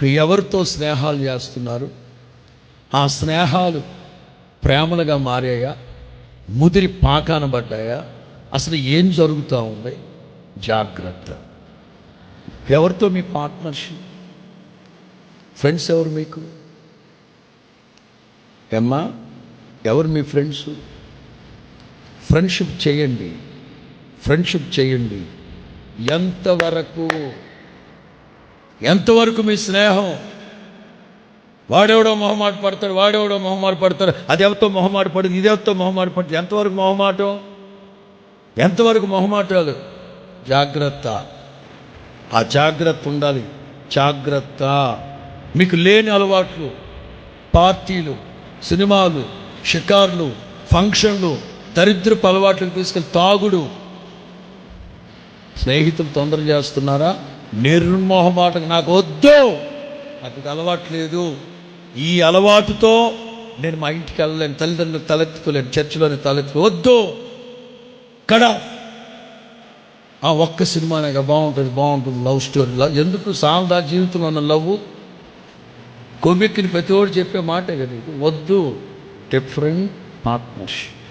ఎవరితో స్నేహాలు చేస్తున్నారు? ఆ స్నేహాలు ప్రేమలుగా మారాయా? ముదిరి పాకాన పడ్డాయా? అసలు ఏం జరుగుతూ ఉంది? జాగ్రత్త. ఎవరితో మీ పార్ట్నర్షిప్? ఫ్రెండ్స్ ఎవరు మీకు? ఏమ్మా, ఎవరు మీ ఫ్రెండ్స్? ఫ్రెండ్షిప్ చేయండి, ఫ్రెండ్షిప్ చేయండి. ఎంతవరకు మీ స్నేహం? వాడెవడో మొహమాట పడతాడు, అది ఎవరితో మొహమాట పడుతుంది, ఇది ఎవరితో మొహమాట పడుతుంది. ఎంతవరకు మొహమాటాలు? జాగ్రత్త. ఆ జాగ్రత్త ఉండాలి. జాగ్రత్త. మీకు లేని అలవాట్లు, పార్టీలు, సినిమాలు, షికార్లు, ఫంక్షన్లు, దరిద్రపు అలవాట్లకు తీసుకెళ్ళి తాగుడు. స్నేహితులు తొందర చేస్తున్నారా? నిర్మోహమాటం, నాకు వద్దు, నాకు అలవాటు లేదు, ఈ అలవాటుతో నేను మా ఇంటికి వెళ్ళలేను, తల్లిదండ్రులు తలెత్తుకోలేను, చర్చిలోని వద్దు. కడ ఒక్క సినిమానే బాగుంటుంది లవ్ స్టోరీలో. ఎందుకు సాల్దా జీవితంలో ఉన్న లవ్? కొవ్వెక్కిని ప్రతి ఒక్కరు చెప్పే మాటే కదా ఇది. వద్దు. Different partnership.